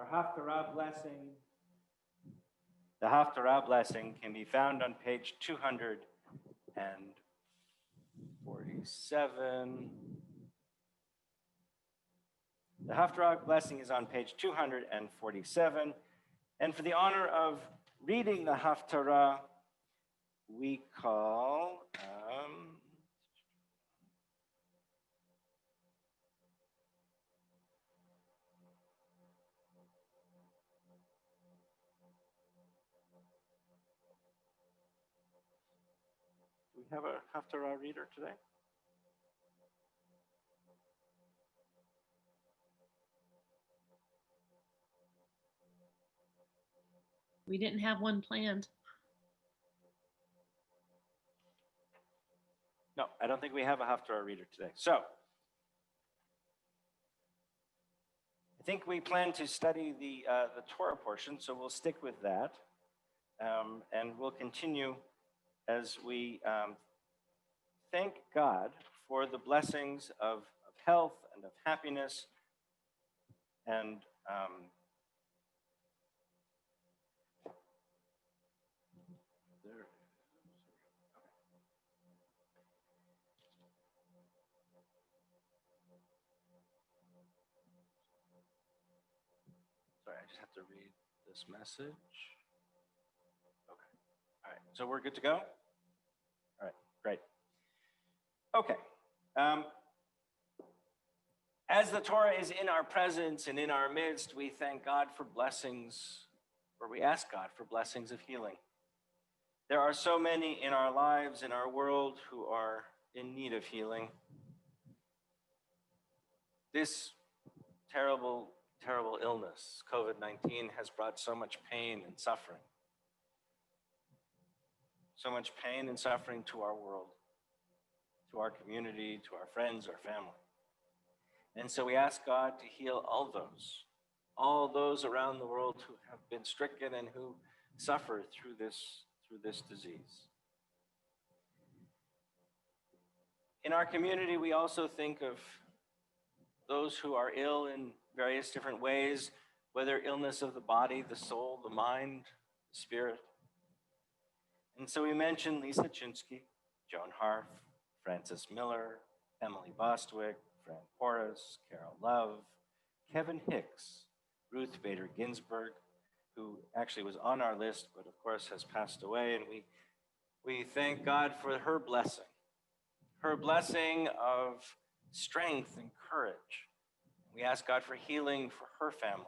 Our Haftarah blessing. The Haftarah blessing can be found on page 247. The Haftarah blessing is on page 247. And for the honor of reading the Haftarah, we call do we have a Haftarah reader today? We didn't have one planned. No, I don't think we have a Haftarah reader today. So, I think we plan to study the Torah portion, so we'll stick with that. And we'll continue as we thank God for the blessings of health and of happiness and there. Sorry, I just have to read this message. Okay. All right. So we're good to go? All right. Great. Okay. As the Torah is in our presence and in our midst, we thank God for blessings, or we ask God for blessings of healing. There are so many in our lives, in our world, who are in need of healing. This terrible, terrible illness, COVID-19, has brought so much pain and suffering. So much pain and suffering to our world, to our community, to our friends, our family. And so we ask God to heal all those around the world who have been stricken and who suffer through this disease. In our community, we also think of those who are ill in various different ways, whether illness of the body, the soul, the mind, the spirit. And so we mention Lisa Chinsky, Joan Harf, Frances Miller, Emily Bostwick, Fran Porras, Carol Love, Kevin Hicks, Ruth Bader Ginsburg, who actually was on our list, but of course has passed away. And we thank God for her blessing of strength and courage. We ask God for healing for her family.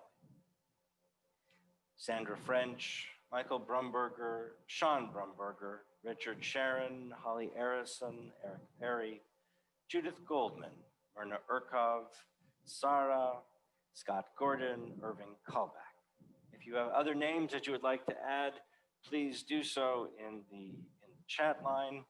Sandra French, Michael Brumberger, Sean Brumberger, Richard Sharon, Holly Arison, Eric Perry, Judith Goldman, Myrna Urkov, Sarah, Scott Gordon, Irving Callback. If you have other names that you would like to add, please do so in the chat line.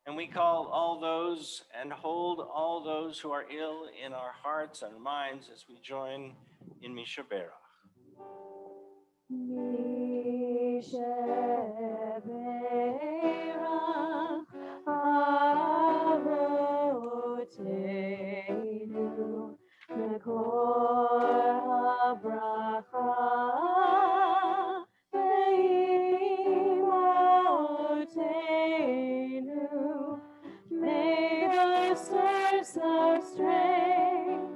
And we call all those and hold all those who are ill in our hearts and minds as we join in Misha Berach. May the source of strength,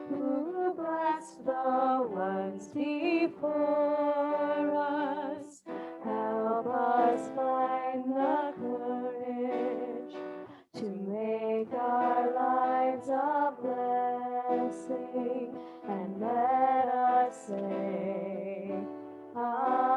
who blessed the ones before us, help us find the courage to make our lives a blessing, and let us say, Amen.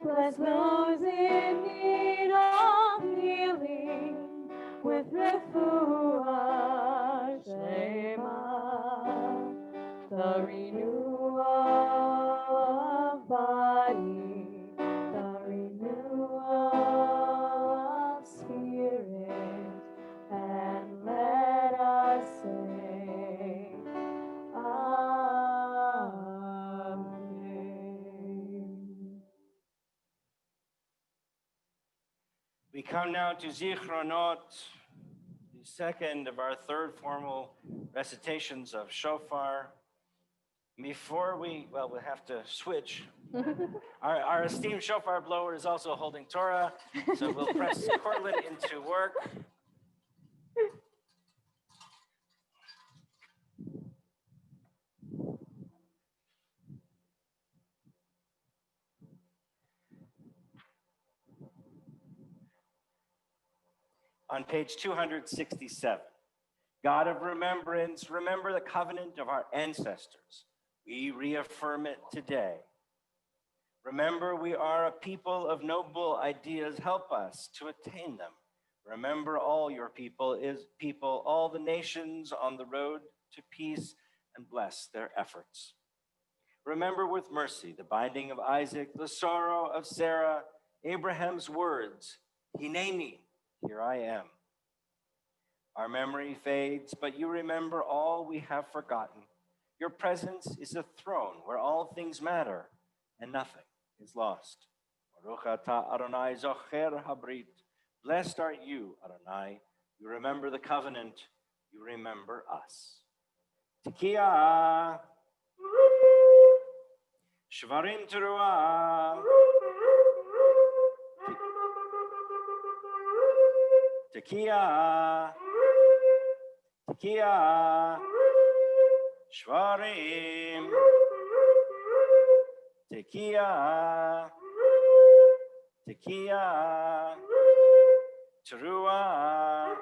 Bless those in need of healing with refuah Shema, the renewal of body, the renewal of spirit, and let us say, Amen. We come now to Zichronot, the second of our third formal recitations of Shofar. Before we'll have to switch. Our esteemed shofar blower is also holding Torah, so we'll press Corlin into work. On page 267, God of remembrance, remember the covenant of our ancestors. We reaffirm it today. Remember, we are a people of noble ideas. Help us to attain them. Remember all your people, all the nations on the road to peace, and bless their efforts. Remember with mercy the binding of Isaac, the sorrow of Sarah, Abraham's words, Hineni, here I am. Our memory fades, but you remember all we have forgotten. Your presence is a throne where all things matter and nothing is lost. Baruch atah Adonai zocher habrit. Blessed are you, Adonai. You remember the covenant. You remember us. Tekiah. Shvarim teruah. Tekiah. Tekiah. Shvarim. Tekiah. Tekiah. Teruah.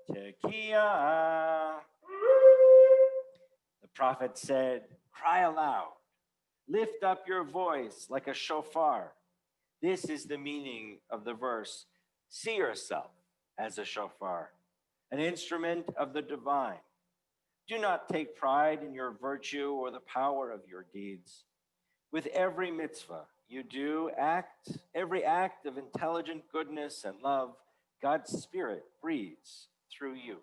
Tekiah. The prophet said, cry aloud. Lift up your voice like a shofar. This is the meaning of the verse. See yourself as a shofar, an instrument of the divine. Do not take pride in your virtue or the power of your deeds. With every mitzvah you do every act of intelligent goodness and love, God's Spirit breathes through you.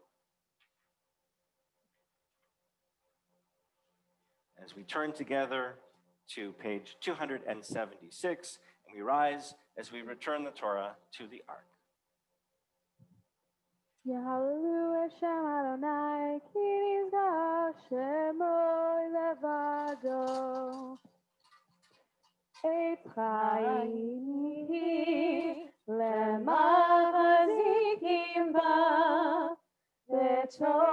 As we turn together to page 276, and we rise as we return the Torah to the ark. Yahalu Hashem Adonai, ki nizgah shemo levado. Et chaimi lemachazikim ba, v'tocheha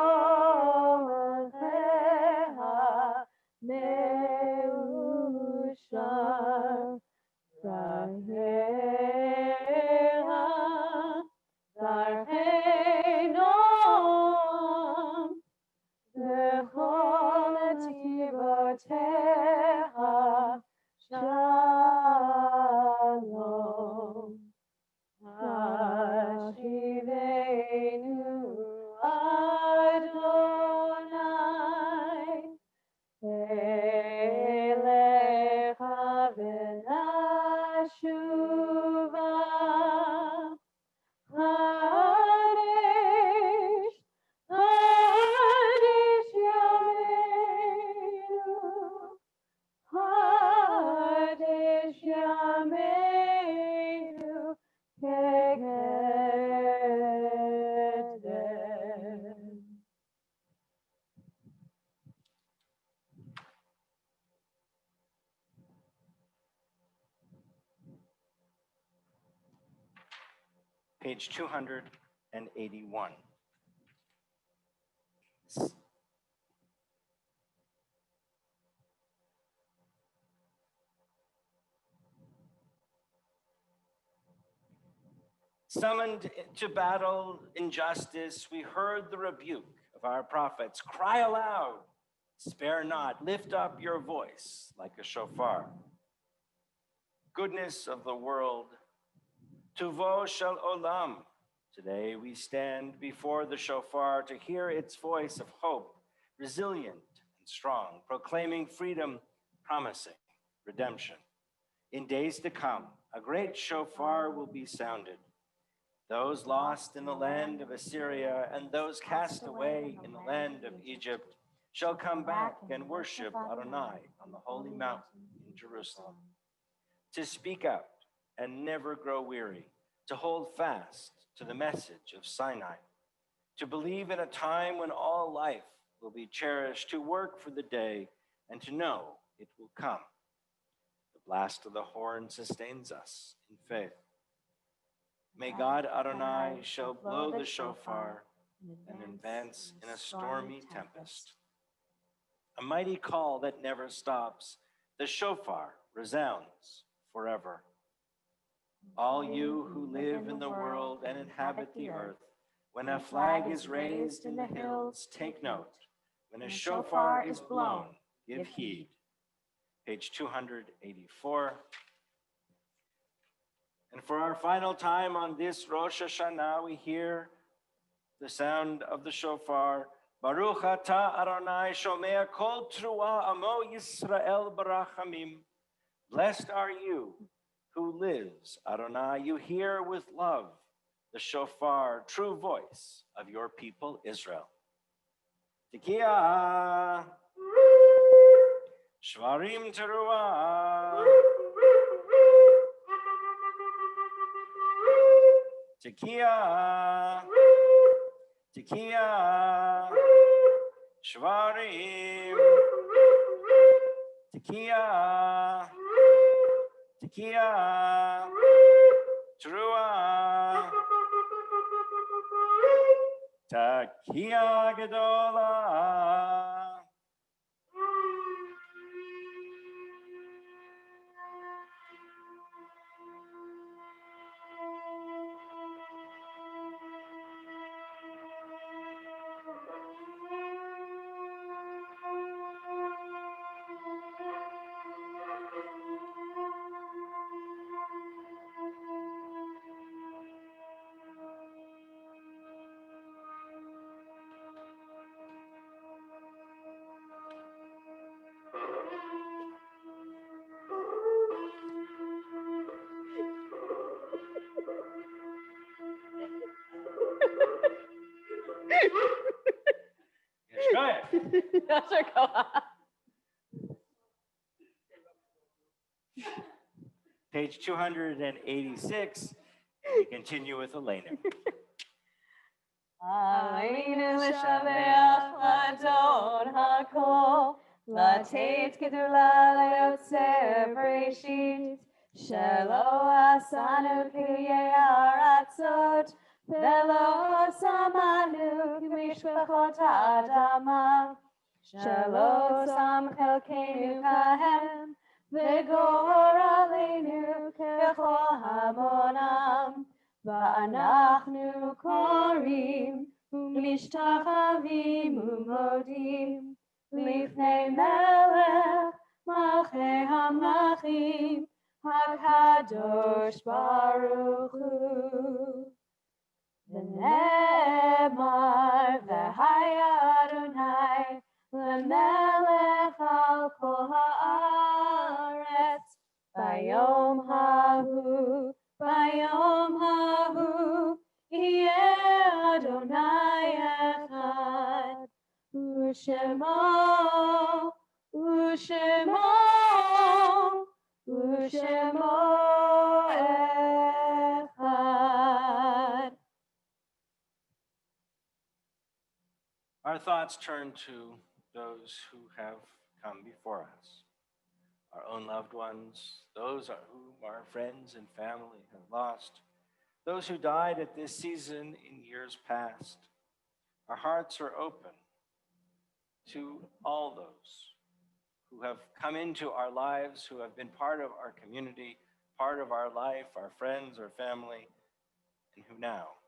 meushar. Zarhenom, v'chol tzivoteiha, shalom. Hashivenu Adonai, elecha v'nashuva. Harish, Harish Yameinu, Harish Yameinu, Kegedem. Page 281. Summoned to battle injustice, we heard the rebuke of our prophets. Cry aloud, spare not, lift up your voice like a shofar. Goodness of the world, Tuvo shel olam. Today we stand before the shofar to hear its voice of hope, resilient and strong, proclaiming freedom, promising redemption. In days to come, a great shofar will be sounded. Those lost in the land of Assyria and those cast away in the land of Egypt shall come back and worship Adonai on the holy mountain in Jerusalem. To speak out and never grow weary, to hold fast to the message of Sinai, to believe in a time when all life will be cherished, to work for the day and to know it will come. The blast of the horn sustains us in faith. May God Adonai shall blow the shofar and advance in a stormy tempest. A mighty call that never stops, the shofar resounds forever. All you who live in the world and inhabit the earth, when a flag is raised in the hills, take note. When a shofar is blown, give heed. Page 284. And for our final time on this Rosh Hashanah, we hear the sound of the shofar. Baruch atah Adonai shomea kol truah amo Yisrael barachamim. Blessed are you who lives, Adonai. You hear with love the shofar, true voice of your people Israel. Tekiah, shvarim teruah. Tekiah, tekiah, shvarim. Tekiah, tekiah, teruah. Tekiah gedolah. Yes, go ahead. Sure, go on. Page 286. We continue with Elena. Aleinu l'shabeach l'adon hakol, l'teit gedula le'yotzer breshit, shelo asanu k'yei haratzot, velo samanu k'mishpachot ha'adama, shelo sam chelkeinu kahem, v'gor aleinu kechol hamonam. ואנחנו קוראים ומשתחווים ומודים לפני מלך מלכי המלכים הקדוש ברוך הוא. ונאמר והיה אדוני למלך על כל הארץ ביום ההוא. ביום ההוא יהיה אדוני אחד, ושמו, ושמו, ושמו אחד. Our thoughts turn to those who have come before us, our own loved ones, those whom our friends and family have lost, those who died at this season in years past. Our hearts are open to all those who have come into our lives, who have been part of our community, part of our life, our friends, our family, and who now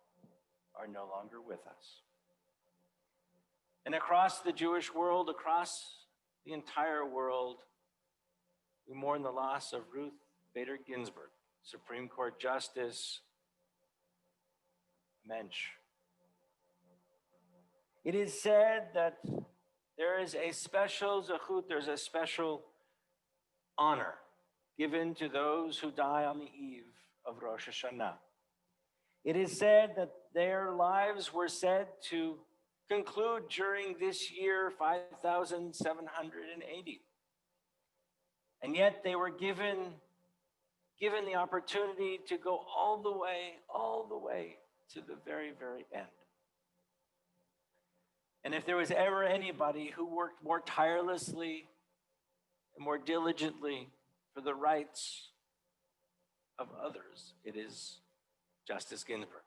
are no longer with us. And across the Jewish world, across the entire world, we mourn the loss of Ruth Bader Ginsburg, Supreme Court Justice, Mensch. It is said that there is a special zechut, there's a special honor given to those who die on the eve of Rosh Hashanah. It is said that their lives were said to conclude during this year 5,780. And yet they were given the opportunity to go all the way to the very, very end. And if there was ever anybody who worked more tirelessly and more diligently for the rights of others, it is Justice Ginsburg.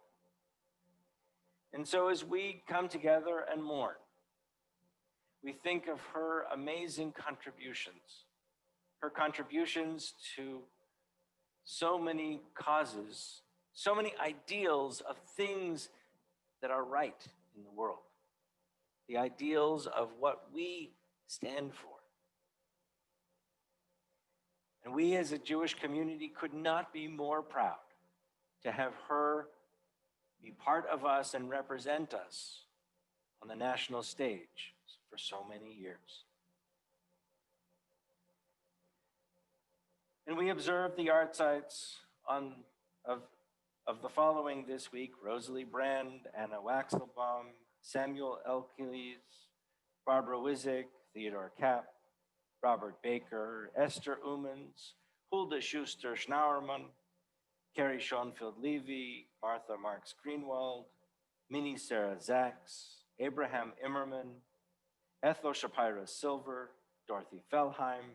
And so as we come together and mourn, we think of her amazing contributions to so many causes, so many ideals of things that are right in the world, the ideals of what we stand for. And we as a Jewish community could not be more proud to have her be part of us and represent us on the national stage for so many years. And we observed the art sites of the following this week: Rosalie Brand, Anna Waxelbaum, Samuel Elkeles, Barbara Wizik, Theodore Kapp, Robert Baker, Esther Umans, Hulda Schuster-Schnauermann, Carrie Schoenfeld-Levy, Martha Marks Greenwald, Minnie Sarah Zaks, Abraham Immerman, Ethel Shapira Silver, Dorothy Fellheim,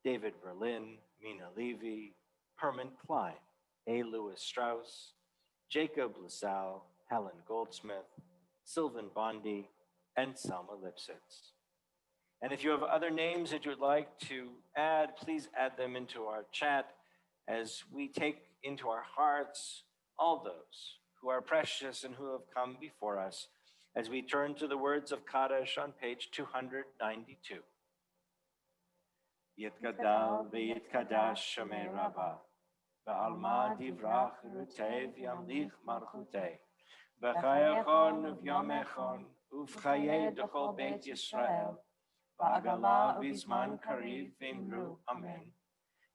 David Berlin, Mina Levy, Herman Klein, A. Lewis Strauss, Jacob LaSalle, Helen Goldsmith, Sylvan Bondi, and Selma Lipsitz. And if you have other names that you'd like to add, please add them into our chat as we take into our hearts all those who are precious and who have come before us, as we turn to the words of Kaddish on page 292. Yitgadal v'yitkadash Shemei Rabbah, v'alma divrach rutev yamlich malchutei, v'chayachon v'yomechon, uv'chayei d'chol Beit Yisrael, v'agala v'zman kariv v'imru, amen.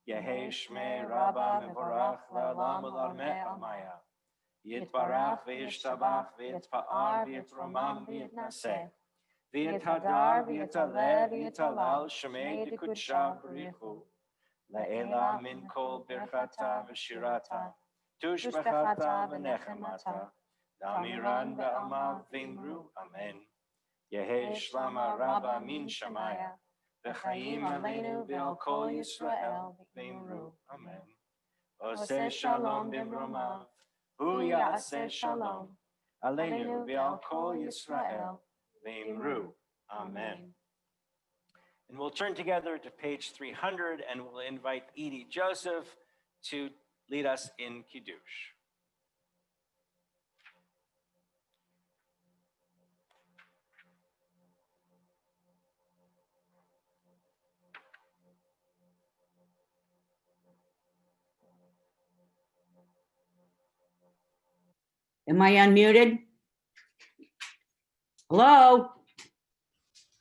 Yehei Shmei Rabbah mevorach la'olam u'larmeh amaya, yitbarach v'yishtabach v'yitpa'ar v'yitromam v'yitnaseh, v'yithadar v'yitaleh v'yitalal Shemei d'kudsha b'richu, la'ela min kol birchata v'shirata, tushbechata v'nechemata, damiran v'amav v'imru, amen. Yehei Shlama Rabbah min Shamaya, v'chaim aleinu v'al kol Yisrael v'imru, amen. Oseh shalom b'mromav, hu ya'aseh shalom, aleinu v'al kol Yisrael v'imru, amen. And we'll turn together to page 300 and we'll invite Edie Joseph to lead us in Kiddush. Am I unmuted? Hello?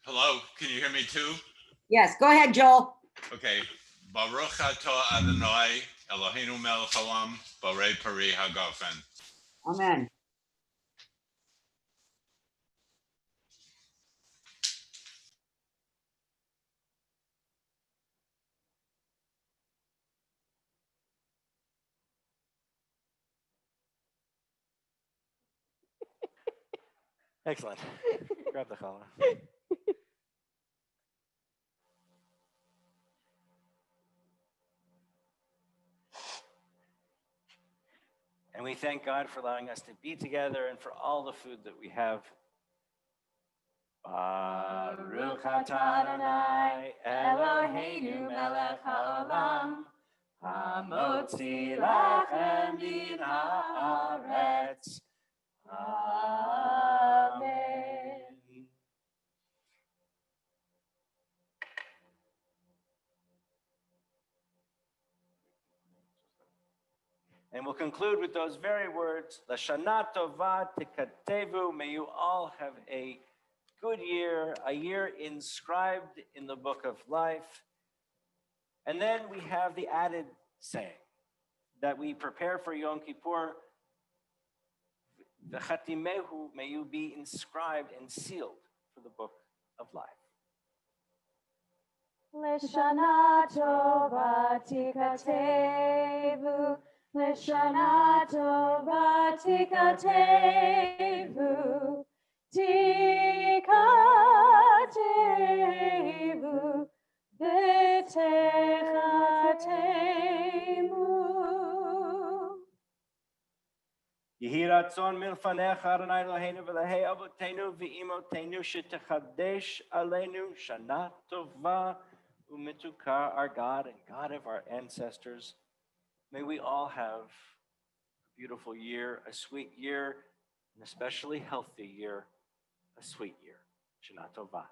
Hello, can you hear me too? Yes, go ahead, Joel. Okay. Baruch atah Adonai Eloheinu melech haolam borei pari hagafen. Amen. Excellent. Grab the challah. And we thank God for allowing us to be together and for all the food that we have. Baruch atah Adonai Eloheinu melech haolam, hamotzi lachem min haaretz. Amen. And we'll conclude with those very words, L'shana tova tikatevu. May you all have a good year, a year inscribed in the book of life. And then we have the added saying that we prepare for Yom Kippur. V'chatimehu, may you be inscribed and sealed for the book of life. L'shana tova tikatevu, L'shana tova tikatevu, tikatevu, v'techatemu. Yehi ratzon milfanecha Adonai Eloheinu v'lehei avotenu v'imotenu shetechadesh aleinu shana tova u'mituka, our God and God of our ancestors. May we all have a beautiful year, a sweet year, an especially healthy year, a sweet year. Shana tova.